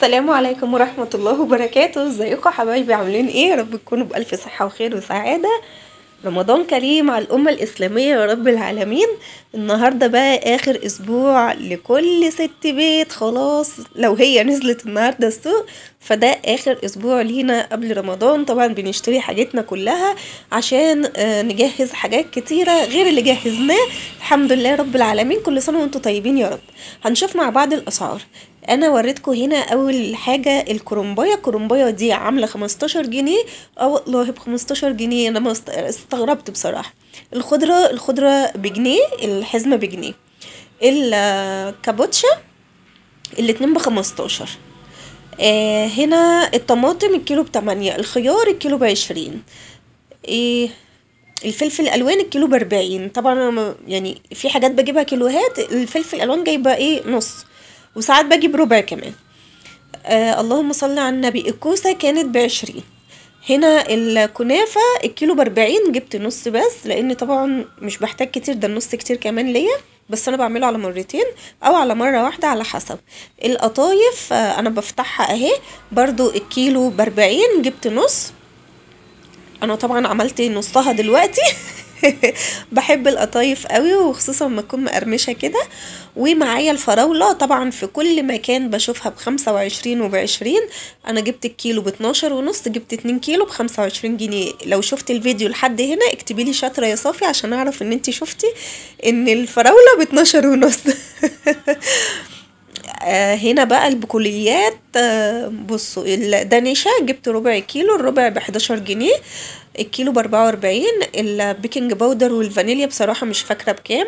السلام عليكم ورحمة الله وبركاته. ازيكم حبايبي؟ عاملين ايه؟ يا رب تكونوا بألف صحة وخير وسعادة. رمضان كريم على الأمة الإسلامية يا رب العالمين. النهاردة بقى آخر أسبوع لكل ست بيت، خلاص لو هي نزلت النهاردة السوق فده آخر أسبوع لينا قبل رمضان. طبعا بنشتري حاجتنا كلها عشان نجهز حاجات كتيرة غير اللي جهزناه. الحمد لله رب العالمين، كل سنة وانتم طيبين يا رب. هنشوف مع بعض الأسعار. انا وريتكم هنا اول حاجه الكرنبايه دي عامله 15 جنيه. اه والله ب 15 جنيه. انا ما استغربت بصراحه. الخضره بجنيه، الحزمه بجنيه. الكابوتشا الاتنين ب15. هنا الطماطم الكيلو ب8، الخيار الكيلو ب20. الفلفل الالوان الكيلو ب40. طبعا انا يعني في حاجات بجيبها كيلوهات، الفلفل الالوان جايبه نص، وساعات بجيب ربع كمان. اللهم صل على النبي. الكوسه كانت ب20. هنا الكنافه الكيلو ب40، جبت نص بس لان طبعا مش بحتاج كتير، ده النص كتير كمان ليا، بس انا بعمله على مرتين او على مره واحده على حسب. القطايف انا بفتحها اهي برضو الكيلو ب40، جبت نص. انا طبعا عملت نصها دلوقتي. بحب القطايف قوي، وخصوصا لما تكون مقرمشه كده. ومعايا الفراوله، طبعا في كل مكان بشوفها ب25 وب20. انا جبت الكيلو ب12 ونص، جبت 2 كيلو ب25 جنيه. لو شفت الفيديو لحد هنا اكتبي لي شاطره يا صافي عشان اعرف ان انتي شفتي ان الفراوله ب12 ونص. هنا بقى البقوليات. بصوا الدانشة جبت ربع كيلو، الربع ب11 جنيه، الكيلو ب44. البيكنج باودر والفانيليا بصراحة مش فاكرة بكام.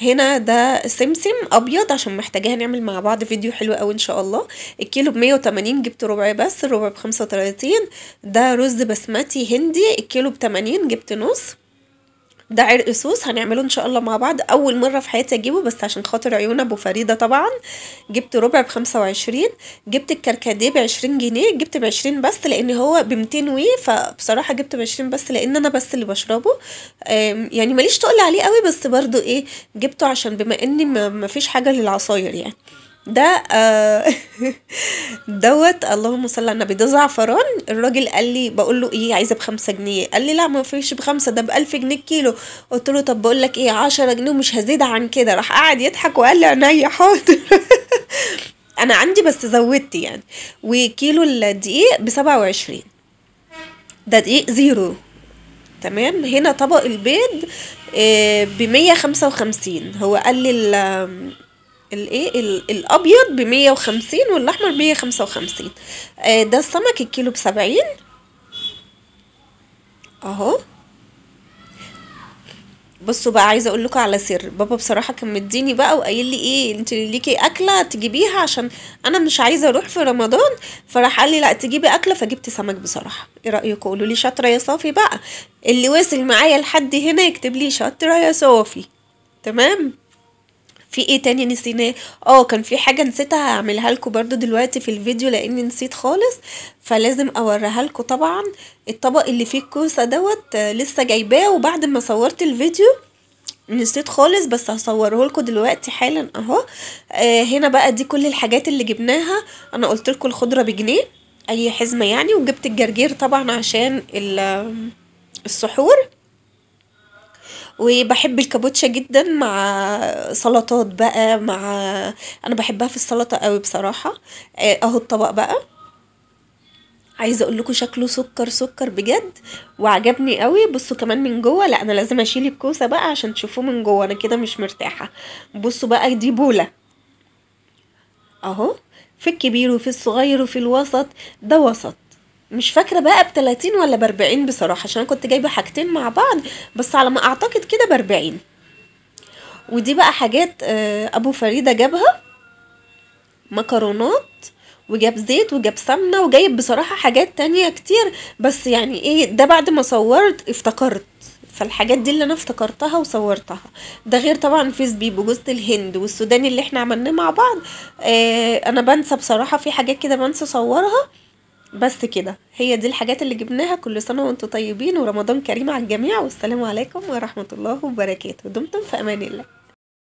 هنا ده سمسم ابيض عشان محتاجاها نعمل مع بعض فيديو حلو قوي ان شاء الله. الكيلو ب180، جبت ربع بس، الربع ب35. ده رز بسمتي هندي الكيلو ب80، جبت نص. ده عرق سوس هنعمله ان شاء الله مع بعض، اول مره في حياتي اجيبه بس عشان خاطر عيون ابو فريده طبعا. جبت ربع ب25. جبت الكركديه ب20 جنيه، جبت ب20 بس لان هو ب200 فبصراحه جبت ب20 بس لان انا بس اللي بشربه. يعني ماليش تقل عليه قوي، بس برضو جبته عشان بما اني ما فيش حاجه للعصاير يعني. ده دوت اللهم صل على النبي. ده زعفران. الراجل قال لي، بقول له عايزه ب5 جنيه، قال لي لا ما فيش ب5، ده ب1000 جنيه الكيلو. قلت له طب بقول لك 10 جنيه ومش هزيد عن كده. راح قاعد يضحك وقال لي عينيا حاضر. انا عندي بس زودت يعني. وكيلو الدقيق ب27، ده دقيق زيرو. تمام. هنا طبق البيض ب155. هو قال لي الابيض ب150 والاحمر ب155. ده السمك الكيلو ب70 اهو. بصوا بقى، عايزه اقول لكم على سر. بابا بصراحه كان مديني بقى وقايل لي انت ليكي اكله تجيبيها عشان انا مش عايزه اروح في رمضان، فراح قال لي لا تجيبي اكله، فجبت سمك بصراحه. ايه رايكم؟ قولوا لي شاطره يا صافي بقى. اللي واصل معايا لحد هنا يكتب لي شاطره يا صافي. تمام. في ايه تاني نسيناه؟ كان في حاجه نسيتها هعملها لكم برضو دلوقتي في الفيديو لاني نسيت خالص، فلازم اوريها لكم. طبعا الطبق اللي فيه الكوسه دوت لسه جايباه، وبعد ما صورت الفيديو نسيت خالص، بس هصوره لكم دلوقتي حالا اهو. هنا بقى دي كل الحاجات اللي جبناها. انا قلت لكم الخضره بجنيه اي حزمه يعني، وجبت الجرجير طبعا عشان السحور. وبحب الكابوتشا جدا مع سلطات بقى، انا بحبها في السلطه قوي بصراحه. اهو الطبق بقى، عايزه اقول لكم شكله سكر سكر بجد وعجبني قوي. بصوا كمان من جوه، لا انا لازم اشيل الكوسه بقى عشان تشوفوه من جوه، انا كده مش مرتاحه. بصوا بقى دي بوله اهو، في الكبير وفي الصغير وفي الوسط. ده وسط. مش فاكره بقى ب30 ولا ب40 بصراحه، عشان كنت جايبه حاجتين مع بعض، بس على ما اعتقد كده ب40. ودي بقى حاجات ابو فريده جابها، مكرونات، وجاب زيت وجاب سمنه، وجايب بصراحه حاجات تانية كتير، بس يعني ده بعد ما صورت افتكرت، فالحاجات دي اللي انا افتكرتها وصورتها. ده غير طبعا في زبيب وجوز الهند والسوداني اللي احنا عملناه مع بعض. انا بنسى بصراحه في حاجات كده بنسى اصورها. بس كده هي دي الحاجات اللي جبناها. كل سنه وانتم طيبين ورمضان كريم على الجميع، والسلام عليكم ورحمه الله وبركاته. دمتم في امان الله.